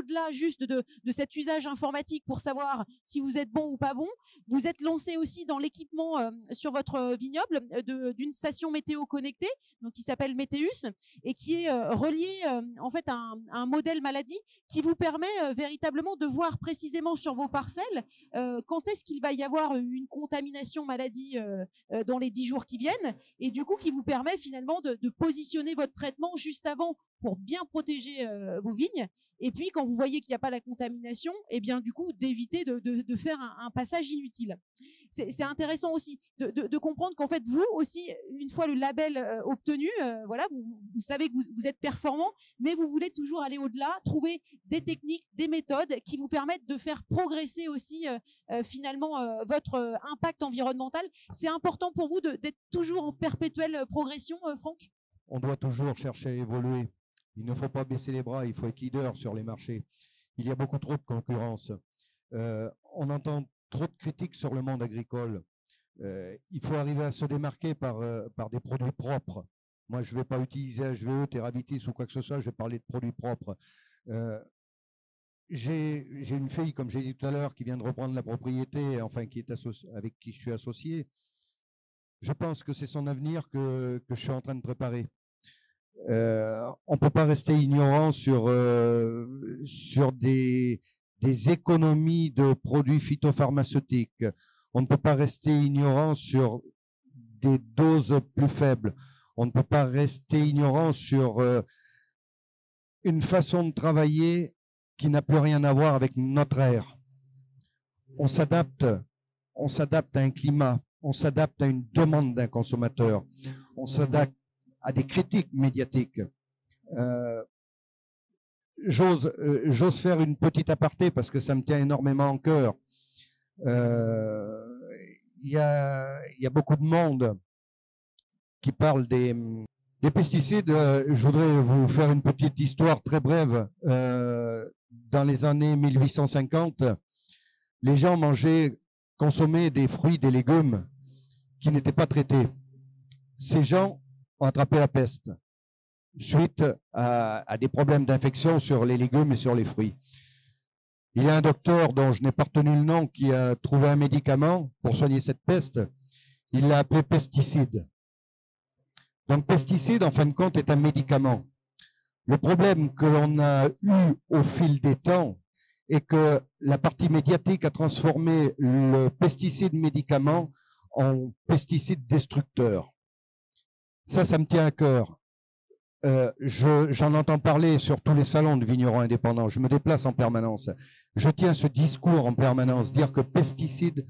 au-delà juste de cet usage informatique pour savoir si vous êtes bon ou pas bon, vous êtes lancé aussi dans l'équipement sur votre vignoble d'une station météo connectée, donc qui s'appelle Météus, et qui est relié en fait à un modèle maladie qui vous permet véritablement de voir précisément sur vos parcelles quand est-ce qu'il va y avoir une contamination maladie dans les 10 jours qui viennent, et du coup qui vous permet finalement de positionner votre traitement juste avant pour bien protéger vos vignes. Et puis, quand vous voyez qu'il n'y a pas la contamination, eh bien, du coup, d'éviter de faire un passage inutile. C'est intéressant aussi de comprendre qu'en fait, vous aussi, une fois le label obtenu, voilà, vous savez que vous êtes performant, mais vous voulez toujours aller au-delà, trouver des techniques, des méthodes qui vous permettent de faire progresser aussi finalement votre impact environnemental. C'est important pour vous d'être toujours en perpétuelle progression, Franck? On doit toujours chercher à évoluer. Il ne faut pas baisser les bras, il faut être leader sur les marchés. Il y a beaucoup trop de concurrence. On entend trop de critiques sur le monde agricole. Il faut arriver à se démarquer par des produits propres. Moi, je ne vais pas utiliser HVE, Terravitis ou quoi que ce soit, je vais parler de produits propres. J'ai une fille, comme j'ai dit tout à l'heure, qui vient de reprendre la propriété, enfin, avec qui je suis associé. Je pense que c'est son avenir que je suis en train de préparer. On ne peut pas rester ignorant sur des économies de produits phytopharmaceutiques. On ne peut pas rester ignorant sur des doses plus faibles. On ne peut pas rester ignorant sur une façon de travailler qui n'a plus rien à voir avec notre ère. On s'adapte à un climat, on s'adapte à une demande d'un consommateur, on s'adapte à des critiques médiatiques. J'ose faire une petite aparté parce que ça me tient énormément en cœur. Il y a beaucoup de monde qui parle des pesticides. Je voudrais vous faire une petite histoire très brève. Dans les années 1850, les gens consommaient des fruits, des légumes qui n'étaient pas traités. Ces gens ont attrapé la peste suite à des problèmes d'infection sur les légumes et sur les fruits. Il y a un docteur dont je n'ai pas retenu le nom qui a trouvé un médicament pour soigner cette peste. Il l'a appelé pesticide. Donc, pesticide, en fin de compte, est un médicament. Le problème que l'on a eu au fil des temps est que la partie médiatique a transformé le pesticide médicament en pesticide destructeur. Ça me tient à cœur. J'en entends parler sur tous les salons de vignerons indépendants. Je me déplace en permanence. Je tiens ce discours en permanence, dire que pesticide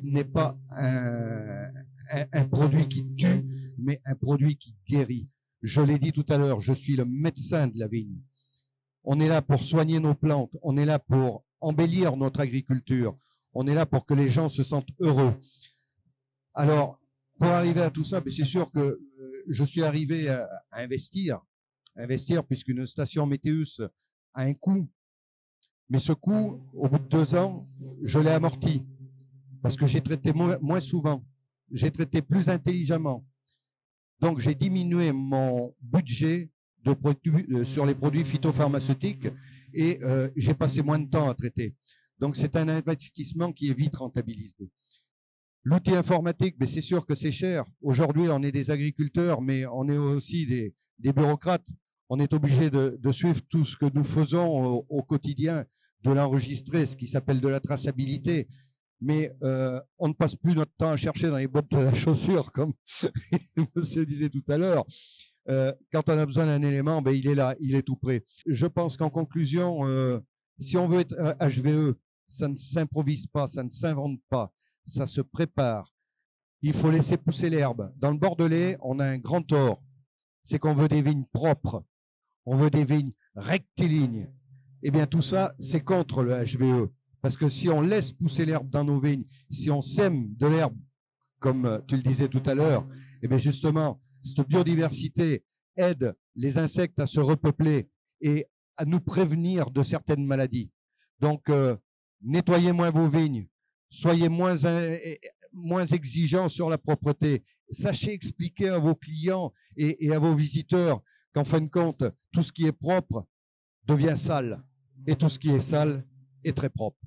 n'est pas un produit qui tue, mais un produit qui guérit. Je l'ai dit tout à l'heure, je suis le médecin de la vigne. On est là pour soigner nos plantes, on est là pour embellir notre agriculture, on est là pour que les gens se sentent heureux. Alors, pour arriver à tout ça, c'est sûr que je suis arrivé à investir puisqu'une station Météus a un coût. Mais ce coût, au bout de 2 ans, je l'ai amorti parce que j'ai traité moins souvent, j'ai traité plus intelligemment. Donc, j'ai diminué mon budget sur les produits phytopharmaceutiques et j'ai passé moins de temps à traiter. Donc, c'est un investissement qui est vite rentabilisé. L'outil informatique, c'est sûr que c'est cher. Aujourd'hui, on est des agriculteurs, mais on est aussi des bureaucrates. On est obligé de suivre tout ce que nous faisons au quotidien, de l'enregistrer, ce qui s'appelle de la traçabilité. Mais on ne passe plus notre temps à chercher dans les boîtes de chaussures, comme monsieur disait tout à l'heure. Quand on a besoin d'un élément, il est là, il est tout prêt. Je pense qu'en conclusion, si on veut être HVE, ça ne s'improvise pas, ça ne s'invente pas. Ça se prépare. Il faut laisser pousser l'herbe. Dans le Bordelais, on a un grand tort. C'est qu'on veut des vignes propres. On veut des vignes rectilignes. Eh bien, tout ça, c'est contre le HVE. Parce que si on laisse pousser l'herbe dans nos vignes, si on sème de l'herbe, comme tu le disais tout à l'heure, eh bien, justement, cette biodiversité aide les insectes à se repeupler et à nous prévenir de certaines maladies. Donc, nettoyez moins vos vignes. Soyez moins exigeants sur la propreté. Sachez expliquer à vos clients et à vos visiteurs qu'en fin de compte, tout ce qui est propre, devient sale. Et tout ce qui est sale est très propre.